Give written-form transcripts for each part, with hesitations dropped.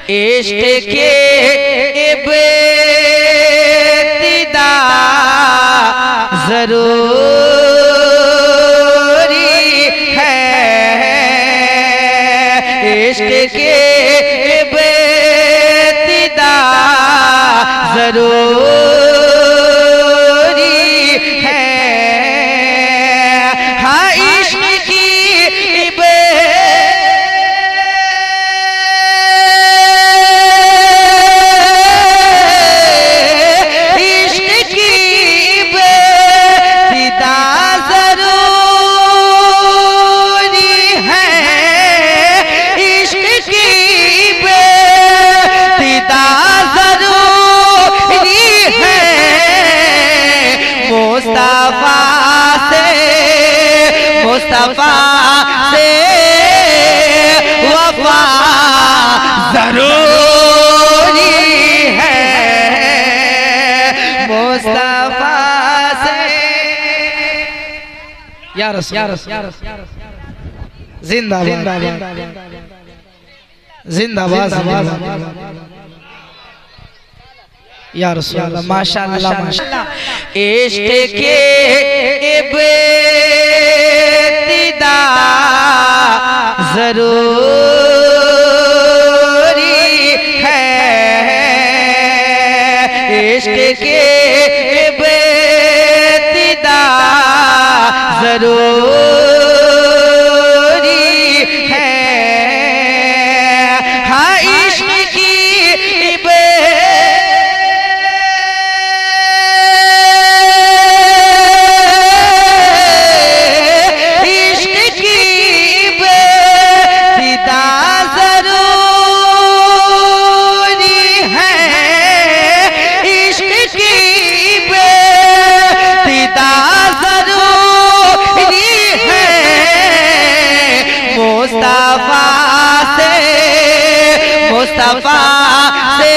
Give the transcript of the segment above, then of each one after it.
इश्क के इब्तिदा जरूरी है, इश्क के इब्तिदा जरूरी है। हाँ इश्क की मुस्तफा से वफा जरूरी है, मुस्तफा से या रसूल जिंदाबाद जिंदाबाद या रसूल माशाअल्लाह माशाअल्लाह। इश्क के इब्तिदा जरूरी है, इश्क के इब्तिदा जरूरी है। हाँ इश्क की मुस्तफा से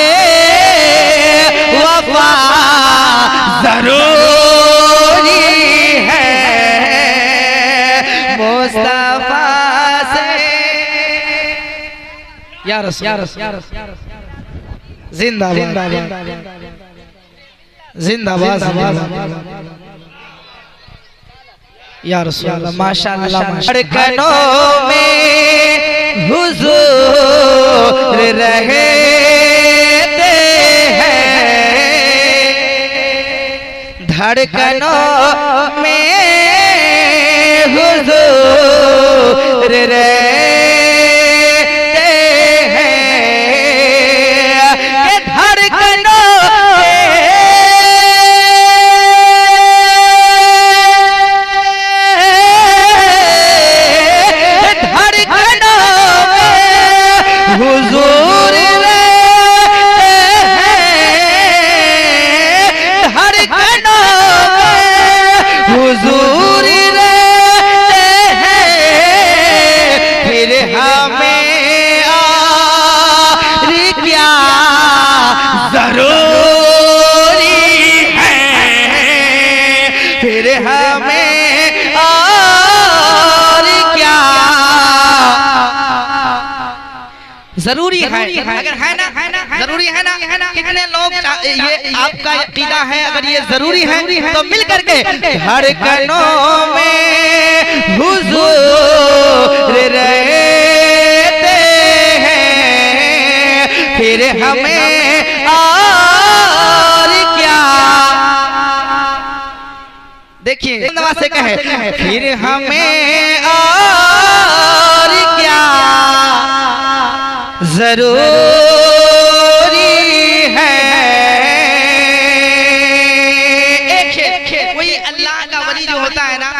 वफा जरूरी है, मुस्तफा से या रसूल जिंदाबाद जिंदाबाद या रसूल माशाअल्लाह माशाअल्लाह। धड़कनों में हुजूर रहते हैं, धड़कनों में हुजूर रहते हैं, कि धड़कनों हुजूर रहते हैं, धड़कनों में हुजूर रहते हैं, फिर हमें और क्या जरूरी है, फिर हमें और क्या जरूरी है। अगर है ना जरूरी है ना, कितने लोग ये आपका अकीदा है, अगर ये जरूरी है तो मिल करके धड़कनों में हुजूर रहते हैं, फिर हमें और क्या। देखिए नवाज से कहे फिर हमें और क्या जरूरी है। कोई अल्लाह का वली जो होता है ना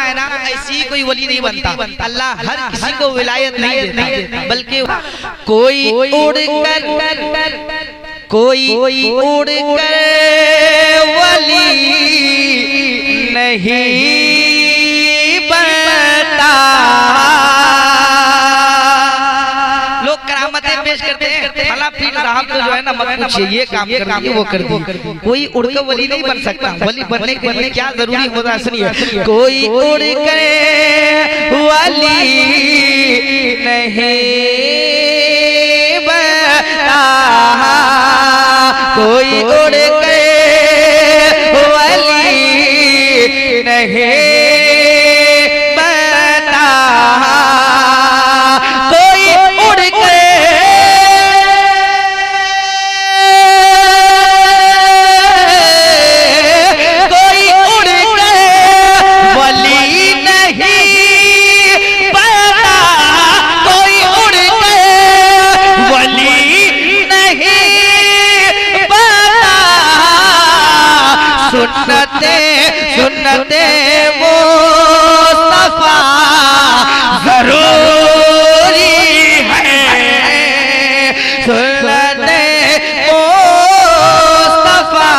ऐसी कोई वली नहीं बनता। अल्लाह हर किसी को विलायत नहीं देता, बल्कि कोई उड़कर वली नहीं बनता। पेश करते हैं फला पीर साहब को जो है ना मत पूछिए, ये काम कर दिए वो कर दिए। कोई उड़कर वली नहीं बन सकता, वली बनने के लिए क्या जरूरी होता है सुनिए। कोई उड़कर वली नहीं बनता, कोई उड़ के वली नहीं बनता, कोई उड़ के सुन्नते मुस्तफा जरूरी है, सुन्नते मुस्तफा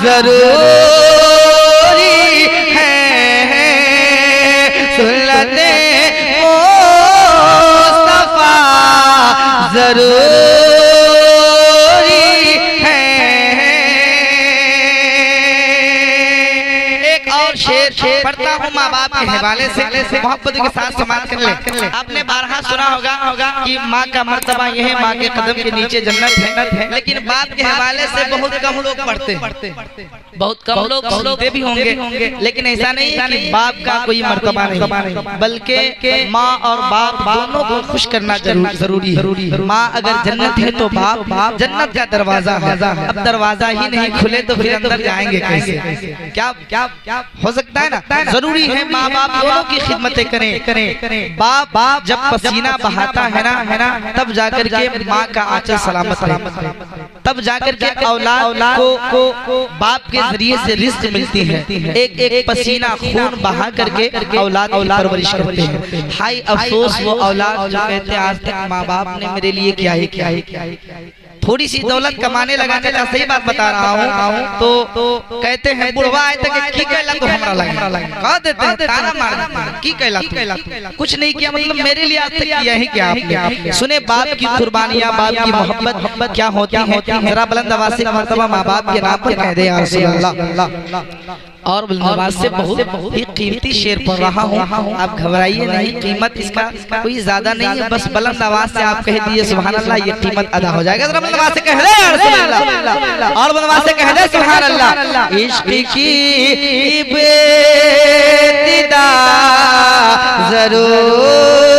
जरूरी है, सुन्नते मुस्तफा जरूरी पढ़ता हूँ माँ बाप के हवाले से मोहब्बत के साथ समाप्त कर ले। आपने बारहा सुना होगा कि माँ का मर्तबा यह है, माँ के कदम के नीचे जन्नत है, लेकिन बाप के हवाले से बहुत कम लोग पढ़ते, बहुत कम लोग सुनते भी होंगे, लेकिन ऐसा नहीं है कि बाप का कोई मर्तबा नहीं, बल्कि माँ और बाप दोनों को खुश करना जरूरी है। माँ अगर जन्नत है तो बाप जन्नत का दरवाजा है। अब दरवाजा ही नहीं खुले तो फिर अंदर जाएंगे कैसे? क्या हो सकता है ना? जरूरी है माँ बाप दोनों की खिदमतें करें। बाप जब पसीना बहाता है ना तब जाकर के माँ का आंचल सलामत है, तब जाकर के औलाद को बाप के जरिए से रिज़्क़ मिलती है। एक एक पसीना खून बहा करके औलाद की परवरिश करते हैं। हाय अफसोस वो औलाद जो कहते हैं आज तक माँ बाप ने मेरे लिए क्या है। थोड़ी सी दौलत कमाने लगाने का सही बात बता रहा हूँ तो कहते हैं बुढ़वा आए तक की कहला तो हमरा लगे कह देते हैं, ताना मार देते हैं की कहला कुछ नहीं किया, मतलब मेरे लिए आज तक किया ही क्या आपने। सुने बाप की कुर्बानियाँ, बाप की मोहब्बत क्या होती है। जरा बुलंद आवाज़ से मर्तबा माँ बाप के नाम पर कह दे या रसूल अल्लाह। और बुलंद आवाज़ से बहुत ही कीमती शेर पढ़ रहा हूँ, आप घबराइए नहीं, कीमत इसका कोई ज्यादा नहीं है, बस बुलंद आवाज़ से आप कह दिए सुभान अल्लाह, ये कीमत अदा हो जाएगा। जरा बुलंद आवाज़ से कह दे या रसूल अल्लाह, और बुलंद आवाज़ से कह दे सुभान अल्लाह। इश्क की बेतिदा जरूरी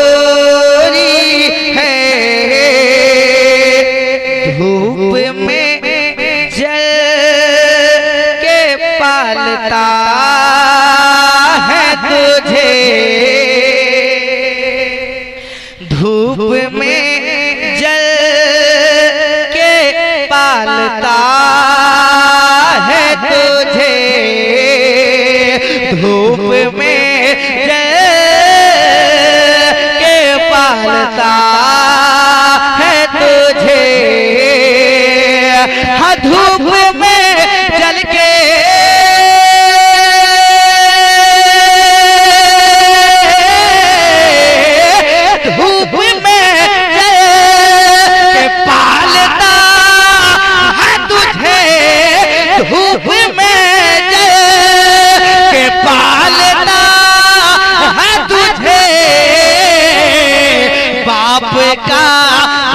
है, धूप में जल के पालता है तुझे, धूप में जल के पालता है तुझे, धूप में जल के पालता है तुझे। हाँ धूप में जल के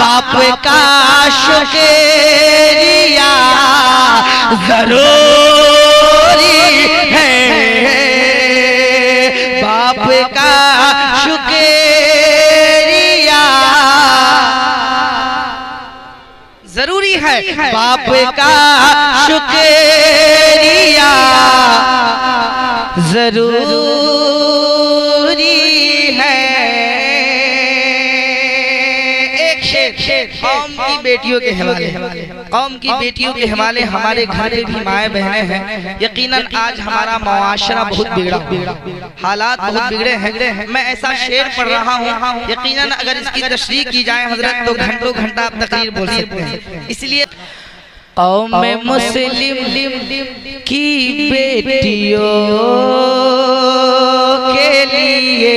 बाप का शुक्रिया जरूरी है, बाप का शुक्रिया जरूरी है, बाप का शुक्रिया जरूरी है। कौम की बेटियों के हवाले, कौम की बेटियों के हवाले हमारे घर में भी माए बहने हैं। यकीनन आज हमारा मुआशरा बहुत बिगड़ा, हालात बहुत बिगड़े हैं। मैं ऐसा शेर पढ़ रहा हूँ, यकीनन अगर इसकी तशरीह की जाए हजरत तो घंटों घंटा आप तकरीर बोल सकते हैं। इसलिए कौम मुस्लिम की बेटियों के लिए,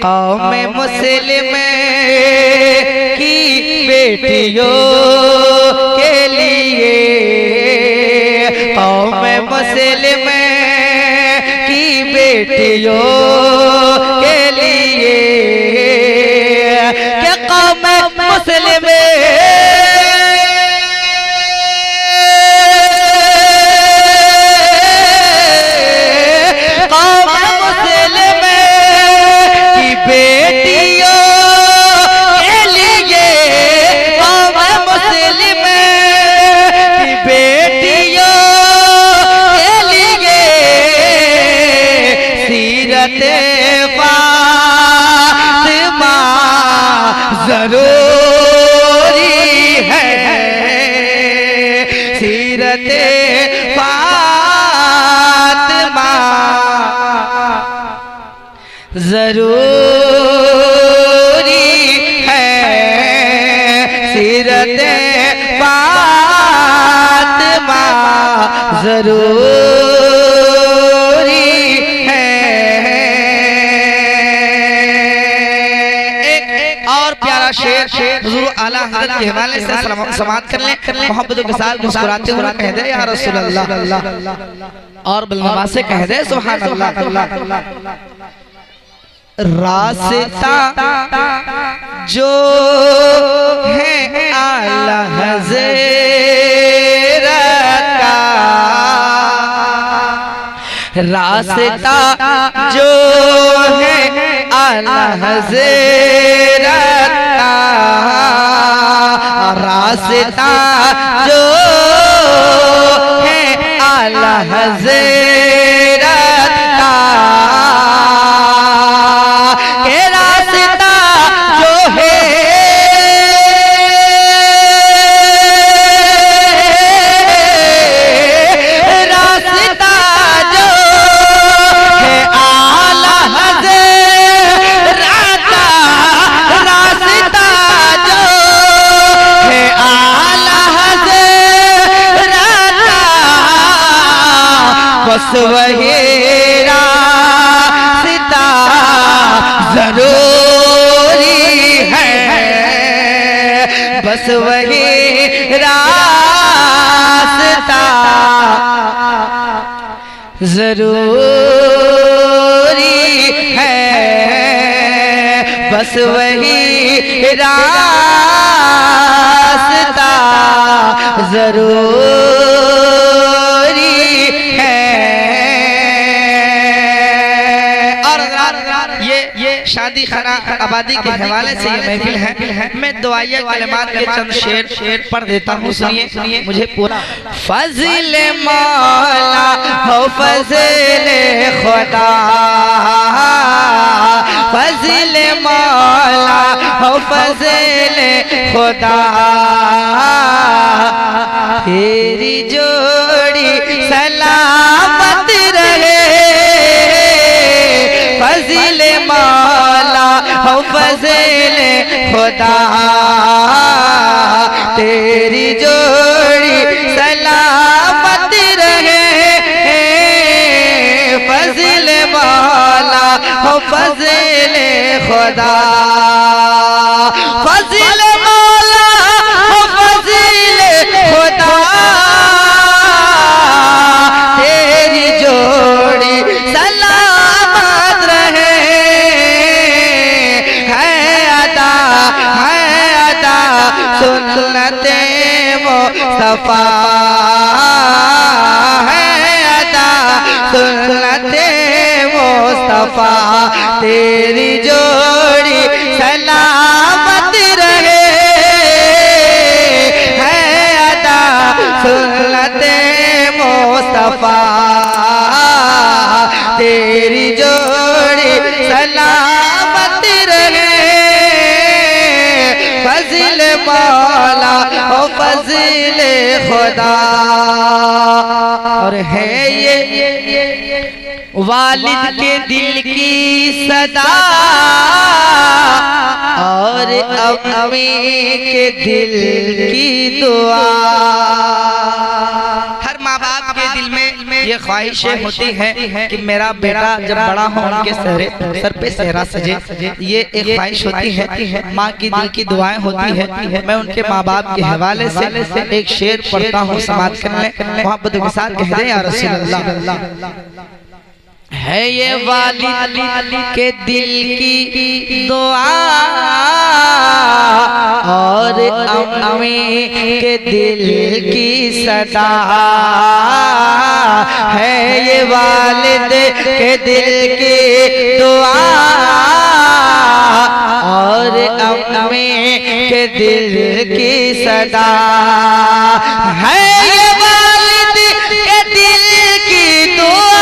कौम मुस्लिम की बेटियों के लिए, कौम मुस्लिम की बेटियों के लिए, क्या कौम मुस्लिम जरूरी है सीरते फातिमा जरूरी है सीरते फातिमा जरूरी है। एक और प्यारा शेर हुजूर आला हज़रत के हवाले से समाअत कर लें, मोहब्बत के साथ मुस्कुराते हुए कह दे या रसूल अल्लाह, और बुलंद से कह दे सुभान अल्लाह। रास्ता जो है आला हज़रत का, रास्ता जो है आला हज़रत का, रास्ता जो है आला हज़रत का, के रास्ता जो है रास्ता जो है आला हज़रत का, रास्ता जो है आला हज़रत का, बस वही रास्ता जरूरी है, बस वही रास्ता जरूरी है, बस वही रास्ता जरूरी है। ये शादी खाना आबादी के हवाले से ये महफिल है। मैं दुआया कलिमात के चंद शेर पढ़ देता हूँ, सुनिए मुझे पूरा। फज़िल मौला हो फज़िल खुदा, फज़िल मौला हो फज़िल खुदा, तेरी जोड़ी सलामत रहे, फज़िल मौला हो फज़िल खुदा, तेरी जोड़ी सलामत रहे, फज़िल मौला हो फज़िल खुदा, फज़िल मौला हो फज़िल खुदा, तेरी जोड़ी सलामत रहे, है अदा सुन्नते मुस्तफा, है अदा सुन्नते मुस्तफा, तेरी जोड़ी सलामत रहे, है अदा सुन्नते मुस्तफा, तेरी जोड़ी सलामत रहे, फज़िल मौला ओ फज़िल खुदा। और है ये वालिद के दिल की सदा, और अम्मी के दिल की दुआ। हर माँ बाप के दिल में ये ख्वाहिशें होती हैं कि मेरा बेटा जब बड़ा हो उनके सर पे सेहरा सजे, ये एक ख्वाहिश होती है, माँ की दिल की दुआएं होती है। मैं उनके माँ बाप के हवाले से एक शेर पढ़ता हूँ, समाअत कर लें, मोहब्बत के साथ कह दें या रसूल अल्लाह। है ये वालिद के दिल की दुआ, और अम्मी के दिल की सदा, है ये वालिद के दिल की दुआ, और अम्मी के दिल की सदा, है ये वालिद के दिल की दुआ,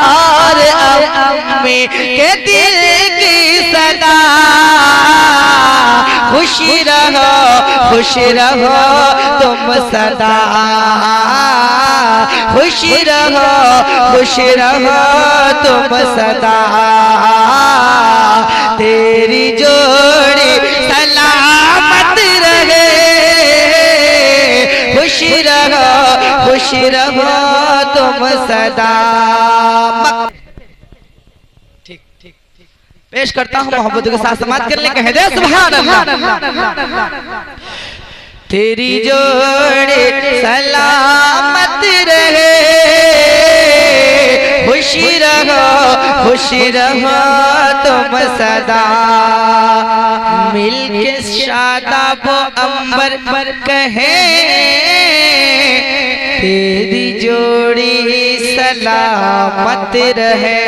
और अम्मी के दिल की सदा, खुश रहो तुम सदा, खुश रहो तुम सदा, तेरी जोड़ी सलामत रहे, खुश रहो तुम सदा। ठीक ठीक पेश करता हूँ मोहब्बत के साथ समाप्त करने कह दे सुभान अल्लाह। तेरी जोड़ी सलामत रहे, खुश रहो तुम सदा, मिलके शादाब अंबर पर कहे, तेरी जोड़ी सलामत रहे,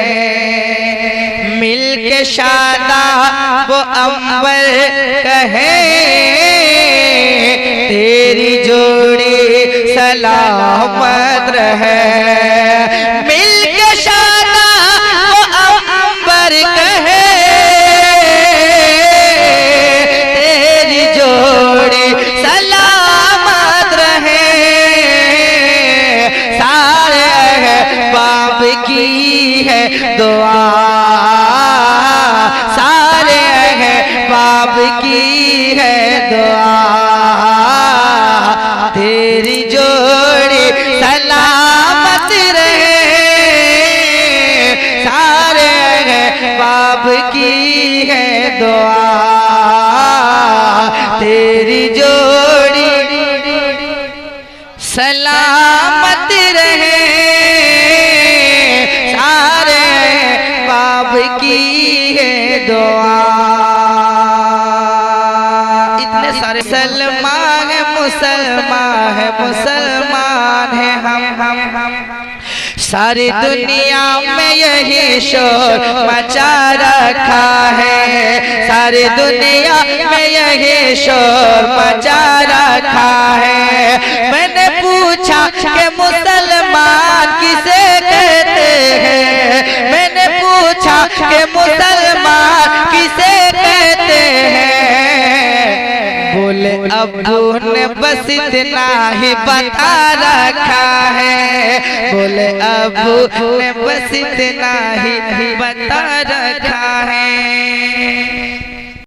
मिलके शादाब अंबर कहे, तेरी जोड़ी सलामत रहे, मिलके शादाब अंबर कहे, तेरी जोड़ी सलामत रहे, सारे बाप की है दुआ, सारे बाप की है दुआ, तेरी जोड़ी सलामत रहे, सारे बाप की है दुआ, तेरी जोड़ी सलामत रहे, सारे बाप की है दुआ। इतने सारे मुसलमान है हम सारी दुनिया में यही शोर मचा रखा है, सारी दुनिया में यही शोर मचा रखा है। मैंने पूछा कि मुसलमान किसे कहते हैं, मैंने पूछा कि मुसलमान किसे कहते हैं, बोले अब्बू ने बस इतना ही बता रखा है, बोले अब्बू ने बस इतना ही बता रखा है।